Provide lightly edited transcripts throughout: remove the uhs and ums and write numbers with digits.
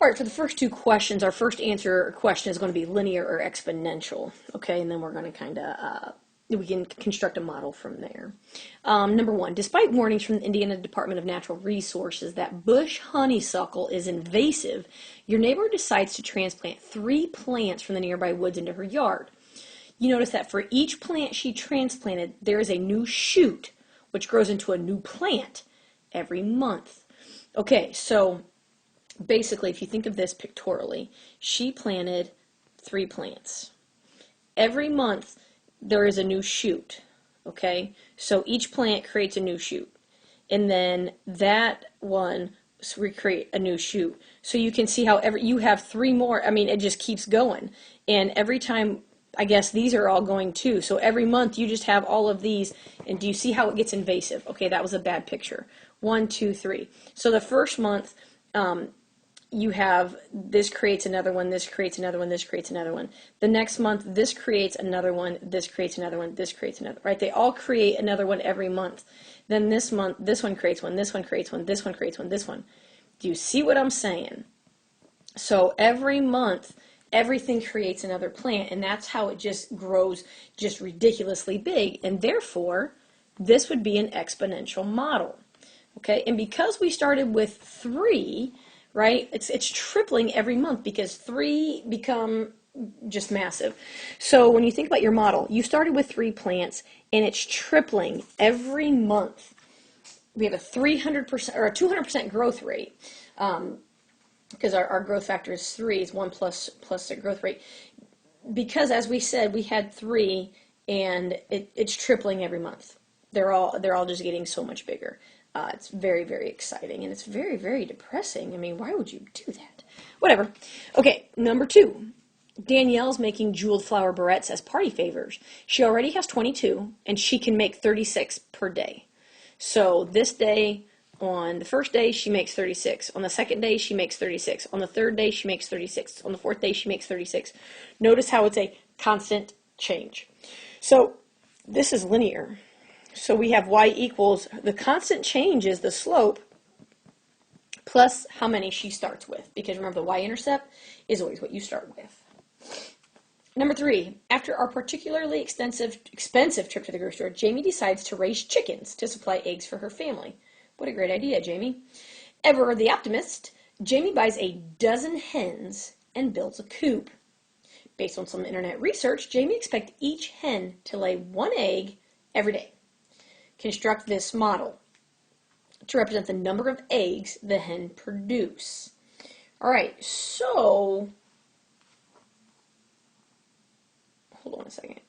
All right, for the first two questions, our first answer question is going to be linear or exponential. Okay, and then we're going to kind of, we can construct a model from there. Number one, despite warnings from the Indiana Department of Natural Resources that bush honeysuckle is invasive, your neighbor decides to transplant 3 plants from the nearby woods into her yard. You notice that for each plant she transplanted, there is a new shoot, which grows into a new plant every month. Okay, so basically, if you think of this pictorially, she planted 3 plants. Every month, there is a new shoot, okay? So each plant creates a new shoot. And then that one recreate a new shoot. So you can see how you have 3 more. I mean, it just keeps going. And every time, I guess these are all going too. So every month, you just have all of these. And do you see how it gets invasive? Okay, that was a bad picture. 1, 2, 3. So the first month, you have this creates another one, this creates another one, this creates another one. The next month, this creates another one, this creates another one, this creates another, right? They all create another one every month. Then this month, this one creates one, this one creates one, this one creates one, this one. Do you see what I'm saying? So every month, everything creates another plant, and that's how it just grows just ridiculously big. And therefore, this would be an exponential model. Okay, and because we started with 3, right? It's tripling every month because 3 become just massive. So when you think about your model, you started with 3 plants and it's tripling every month. We have a 300% or a 200% growth rate because our growth factor is 3, is 1 plus the growth rate. Because as we said, we had 3 and it's tripling every month. They're all just getting so much bigger. It's very, very exciting, and it's very, very depressing. I mean, why would you do that? Whatever. Okay, number 2. Danielle's making jeweled flower barrettes as party favors. She already has 22, and she can make 36 per day. So this day, on the first day, she makes 36. On the second day, she makes 36. On the third day, she makes 36. On the fourth day, she makes 36. Notice how it's a constant change. So this is linear. So we have y equals, the constant change is the slope plus how many she starts with. Because remember, the y-intercept is always what you start with. Number 3, after our particularly expensive trip to the grocery store, Jamie decides to raise chickens to supply eggs for her family. What a great idea, Jamie. Ever the optimist, Jamie buys a dozen hens and builds a coop. Based on some internet research, Jamie expects each hen to lay 1 egg every day. Construct this model to represent the number of eggs the hen produce. All right, so hold on a second.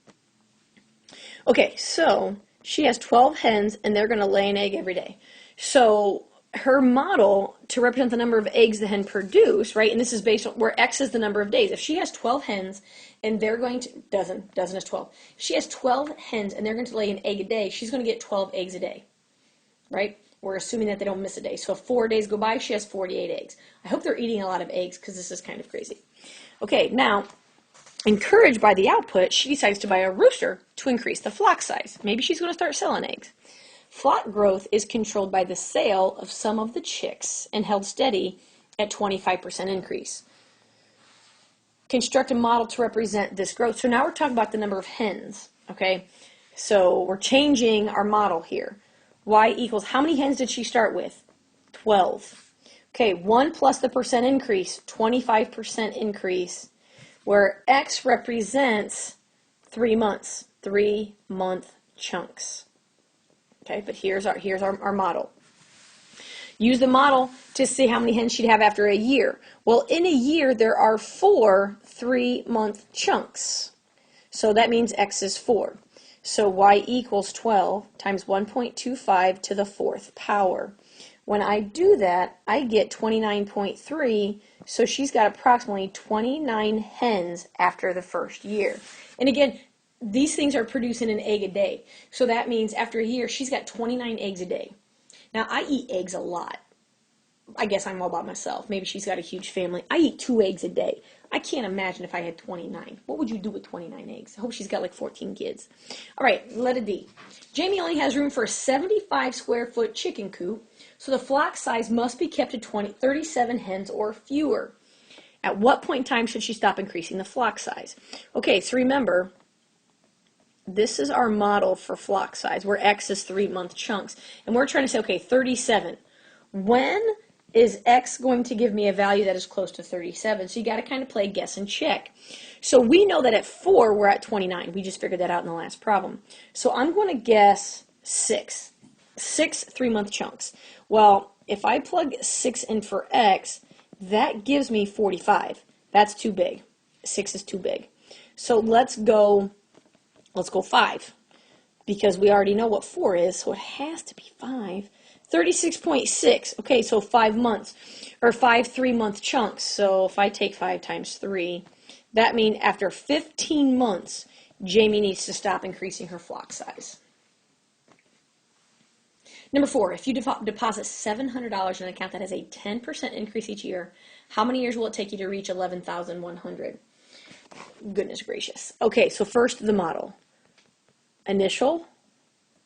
Okay, so she has 12 hens, and they're going to lay an egg every day. So her model to represent the number of eggs the hen produce, right, and this is based on where X is the number of days. If she has 12 hens, and they're going to, dozen is 12. If she has 12 hens, and they're going to lay an egg a day, she's going to get 12 eggs a day, right? We're assuming that they don't miss a day. So if 4 days go by, she has 48 eggs. I hope they're eating a lot of eggs because this is kind of crazy. Okay, now, encouraged by the output, she decides to buy a rooster to increase the flock size. Maybe she's going to start selling eggs. Flock growth is controlled by the sale of some of the chicks and held steady at 25% increase. Construct a model to represent this growth. So now we're talking about the number of hens, okay? So we're changing our model here. Y equals, how many hens did she start with? 12. Okay, 1 plus the percent increase, 25% increase, where X represents 3 months, 3-month chunks. Okay, but here's our model. Use the model to see how many hens she'd have after a year. Well, in a year, there are 4 3-month chunks. So that means X is 4. So Y equals 12 times 1.25 to the 4th power. When I do that, I get 29.3, so she's got approximately 29 hens after the first year. And again, these things are producing an egg a day. So that means after a year, she's got 29 eggs a day. Now, I eat eggs a lot. I guess I'm all by myself. Maybe she's got a huge family. I eat 2 eggs a day. I can't imagine if I had 29. What would you do with 29 eggs? I hope she's got like 14 kids. All right, letter D. Jamie only has room for a 75 square foot chicken coop, so the flock size must be kept to 37 hens or fewer. At what point in time should she stop increasing the flock size? Okay, so remember, this is our model for flock size, where X is 3-month chunks. And we're trying to say, okay, 37. When is X going to give me a value that is close to 37? So you got to kind of play guess and check. So we know that at 4, we're at 29. We just figured that out in the last problem. So I'm going to guess 6. 6 3-month chunks. Well, if I plug 6 in for X, that gives me 45. That's too big. 6 is too big. So let's go 5, because we already know what 4 is, so it has to be 5. 36.6. Okay, so 5 months, or 5 3-month chunks. So if I take 5 times 3, that means after 15 months, Jamie needs to stop increasing her flock size. Number 4, if you deposit $700 in an account that has a 10% increase each year, how many years will it take you to reach 11,100? Goodness gracious. Okay, so first the model. Initial,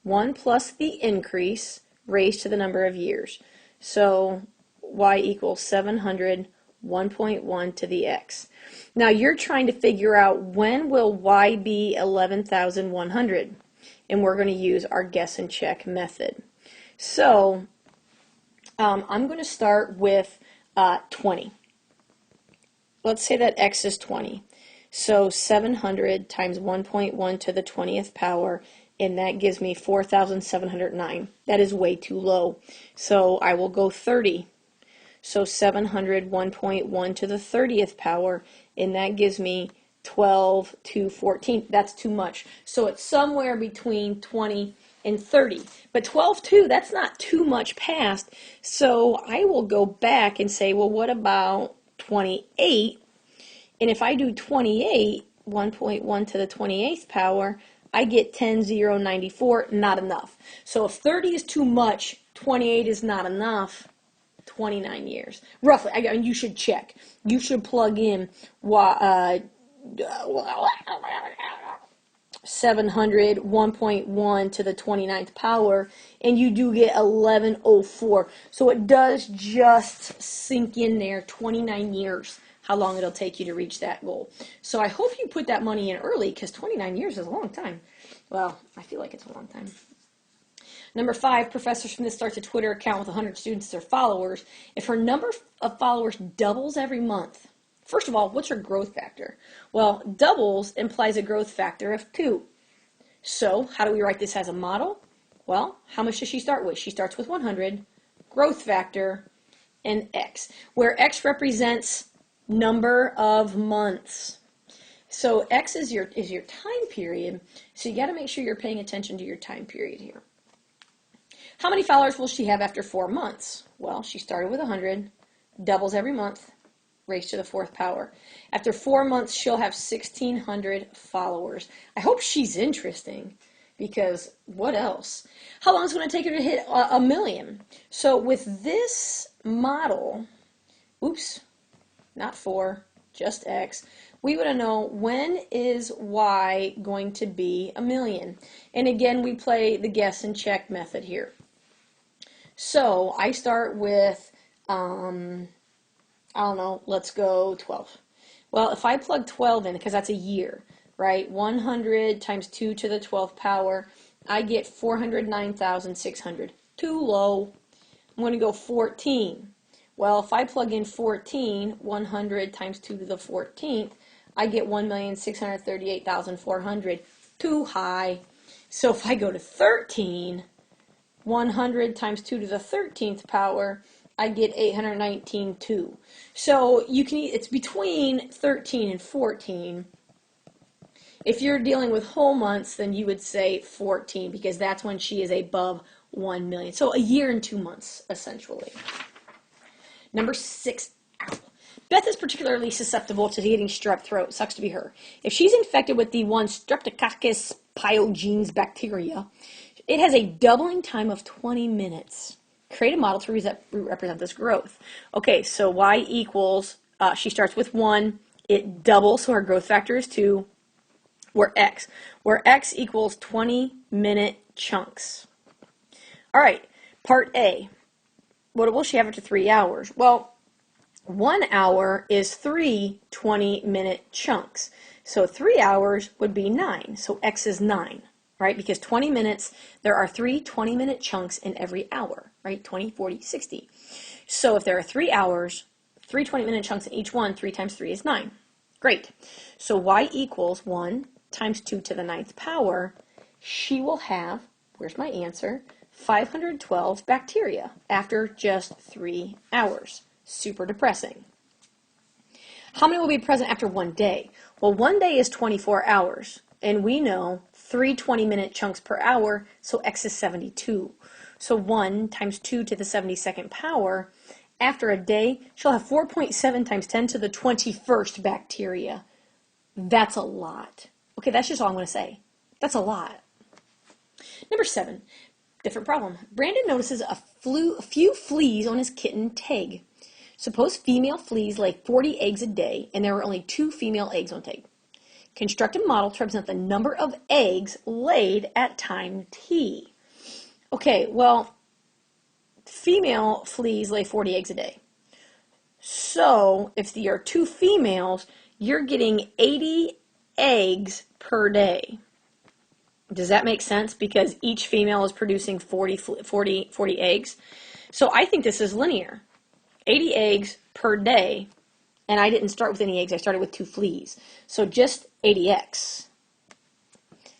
1 plus the increase, raised to the number of years. So y equals 700, 1.1 to the x. Now you're trying to figure out when will y be 11,100, and we're going to use our guess and check method. So I'm going to start with 20. Let's say that x is 20. So 700 times 1.1 to the 20th power, and that gives me 4,709. That is way too low. So I will go 30. So 700, 1.1 to the 30th power, and that gives me 12 to 14. That's too much. So it's somewhere between 20 and 30. But 12, too, that's not too much past. So I will go back and say, well, what about 28? And if I do 28, 1.1 to the 28th power, I get 10,094, not enough. So if 30 is too much, 28 is not enough, 29 years. Roughly, I mean, you should check. You should plug in 700, 1.1 to the 29th power, and you do get 1104. So it does just sink in there, 29 years, how long it'll take you to reach that goal. So I hope you put that money in early, because 29 years is a long time. Well, I feel like it's a long time. Number 5, Professor Smith starts a Twitter account with 100 students as their followers. If her number of followers doubles every month, first of all, what's her growth factor? Well, doubles implies a growth factor of 2. So how do we write this as a model? Well, how much does she start with? She starts with 100, growth factor, and x, where x represents number of months. So x is your time period, so you got to make sure you're paying attention to your time period here. How many followers will she have after 4 months? Well, she started with 100, doubles every month, raised to the 4th power. After 4 months, she'll have 1,600 followers. I hope she's interesting, because what else? How long is it going to take her to hit a million? So with this model, oops, not 4, just x, we want to know, when is y going to be a million? And again, we play the guess and check method here. So I start with, I don't know, let's go 12. Well, if I plug 12 in, because that's a year, right? 100 times 2 to the 12th power, I get 409,600. Too low. I'm going to go 14. Well, if I plug in 14, 100 times 2 to the 14th, I get 1,638,400. Too high. So if I go to 13, 100 times 2 to the 13th power, I get 819.2. So you can, it's between 13 and 14. If you're dealing with whole months, then you would say 14, because that's when she is above 1 million. So a year and 2 months, essentially. Number 6, Beth is particularly susceptible to getting strep throat. Sucks to be her. If she's infected with the one Streptococcus pyogenes bacteria, it has a doubling time of 20 minutes. Create a model to represent this growth. Okay, so y equals, she starts with 1, it doubles, so her growth factor is 2, where x equals 20-minute chunks. All right, part A. What will she have after 3 hours? Well, 1 hour is 3 20-minute chunks. So 3 hours would be 9. So X is 9, right? Because 20 minutes, there are 3 20-minute chunks in every hour, right? 20, 40, 60. So if there are 3 hours, 3 20-minute chunks in each one, 3 times 3 is 9. Great. So Y equals 1 times 2 to the 9th power. She will have, where's my answer, 512 bacteria after just 3 hours. Super depressing. How many will be present after 1 day? Well, 1 day is 24 hours, and we know 3 20-minute chunks per hour, so X is 72. So 1 times 2 to the 72nd power, after a day, she'll have 4.7 times 10 to the 21st bacteria. That's a lot. Okay, that's just all I'm going to say. That's a lot. Number 7, different problem. Brandon notices a few fleas on his kitten Tig. Suppose female fleas lay 40 eggs a day and there were only 2 female eggs on Tig. Construct a model to represent the number of eggs laid at time t. Okay, well, female fleas lay 40 eggs a day. So if there are 2 females, you're getting 80 eggs per day. Does that make sense? Because each female is producing 40 eggs. So I think this is linear. 80 eggs per day, and I didn't start with any eggs. I started with 2 fleas. So just 80x.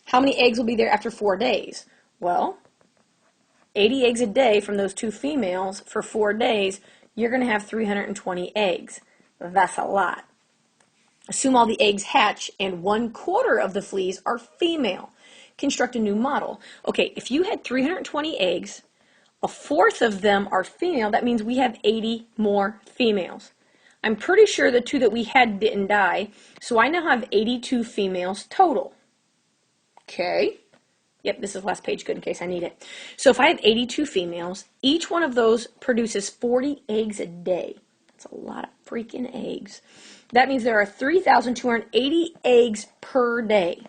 How many eggs will be there after 4 days? Well, 80 eggs a day from those 2 females for 4 days, you're going to have 320 eggs. That's a lot. Assume all the eggs hatch and 1/4 of the fleas are female. Construct a new model. Okay, if you had 320 eggs, 1/4 of them are female, that means we have 80 more females. I'm pretty sure the 2 that we had didn't die, so I now have 82 females total. Okay. Yep, this is the last page, good in case I need it. So if I have 82 females, each one of those produces 40 eggs a day. That's a lot of freaking eggs. That means there are 3,280 eggs per day.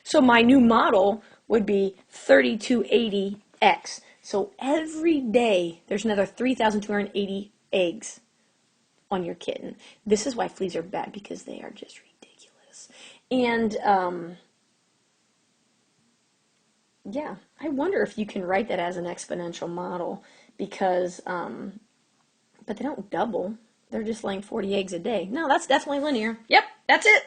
So my new model would be 3280x. So every day there's another 3,280 eggs on your kitten. This is why fleas are bad, because they are just ridiculous. And yeah, I wonder if you can write that as an exponential model, because but they don't double. They're just laying 40 eggs a day. No, that's definitely linear. Yep, that's it.